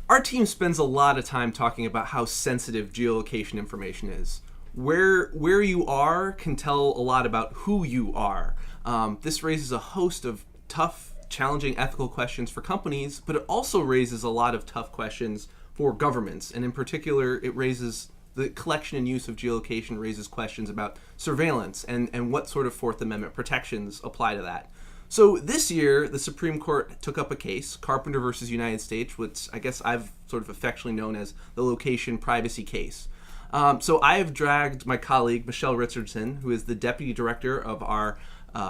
Our team spends a lot of time talking about how sensitive geolocation information is. Where you are can tell a lot about who you are. This raises a host of tough, challenging ethical questions for companies, but it also raises a lot of tough questions for governments. And in particular, the collection and use of geolocation raises questions about surveillance and what sort of Fourth Amendment protections apply to that. So this year, the Supreme Court took up a case, Carpenter versus United States, which I guess I've sort of affectionately known as the location privacy case. So I have dragged my colleague, Michelle Richardson, who is the Deputy Director of our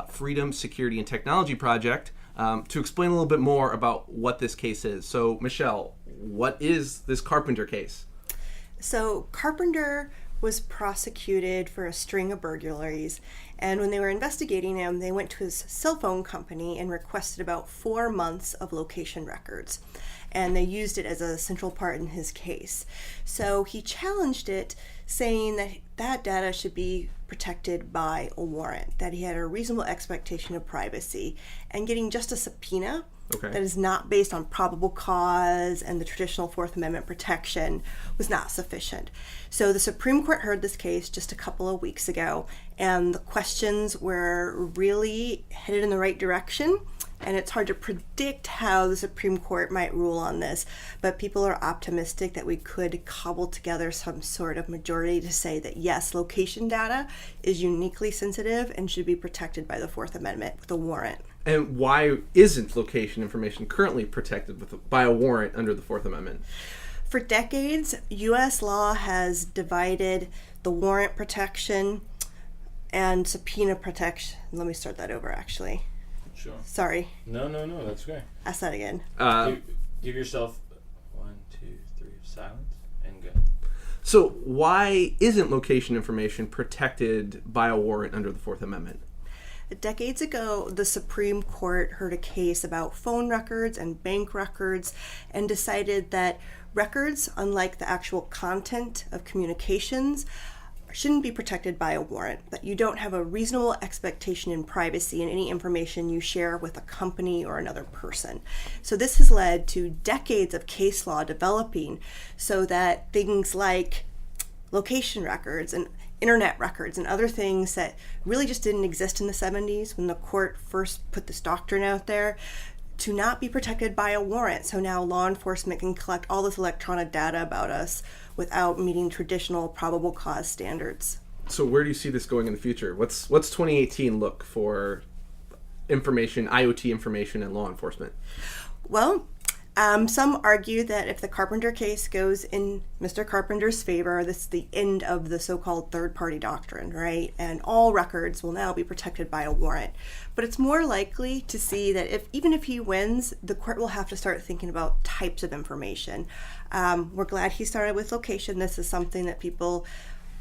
Freedom, Security, and Technology Project, to explain a little bit more about what this case is. So Michelle, what is this Carpenter case? So Carpenter was prosecuted for a string of burglaries, and when they were investigating him, they went to his cell phone company and requested about 4 months of location records, and they used it as a central part in his case. So he challenged it, saying that that data should be protected by a warrant, that he had a reasonable expectation of privacy, and getting just a subpoena that is not based on probable cause and the traditional Fourth Amendment protection was not sufficient. So the Supreme Court heard this case just a couple of weeks ago, and the questions were really headed in the right direction. And it's hard to predict how the Supreme Court might rule on this, but people are optimistic that we could cobble together some sort of majority to say that yes, location data is uniquely sensitive and should be protected by the Fourth Amendment with a warrant. And why isn't location information currently protected by a warrant under the Fourth Amendment? For decades, U.S. law has divided the warrant protection and subpoena protection. Let me start that over, actually. Sure. Sorry. No, that's okay. Ask that again. Give yourself 1, 2, 3 silence and go. So why isn't location information protected by a warrant under the Fourth Amendment? Decades ago, the Supreme Court heard a case about phone records and bank records and decided that records, unlike the actual content of communications, shouldn't be protected by a warrant, that you don't have a reasonable expectation in privacy in any information you share with a company or another person. So this has led to decades of case law developing so that things like location records and internet records and other things that really just didn't exist in the 70s when the court first put this doctrine out there to not be protected by a warrant. So now law enforcement can collect all this electronic data about us without meeting traditional probable cause standards. So where do you see this going in the future? What's 2018 look for information, IoT information, and law enforcement? Well, some argue that if the Carpenter case goes in Mr. Carpenter's favor, this is the end of the so-called third-party doctrine, right? And all records will now be protected by a warrant. But it's more likely to see that even if he wins, the court will have to start thinking about types of information. We're glad he started with location. This is something that people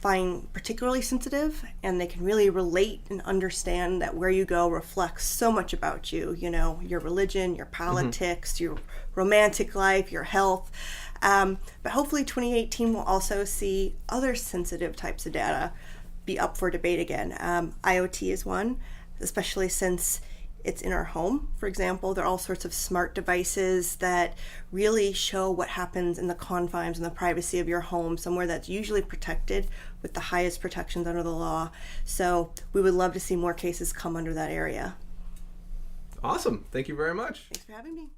find particularly sensitive, and they can really relate and understand that where you go reflects so much about you, your religion, your politics, your romantic life, your health. But hopefully 2018 will also see other sensitive types of data be up for debate again. IoT is one, especially since it's in our home. For example, there are all sorts of smart devices that really show what happens in the confines and the privacy of your home, somewhere that's usually protected with the highest protections under the law. So we would love to see more cases come under that area. Awesome. Thank you very much. Thanks for having me.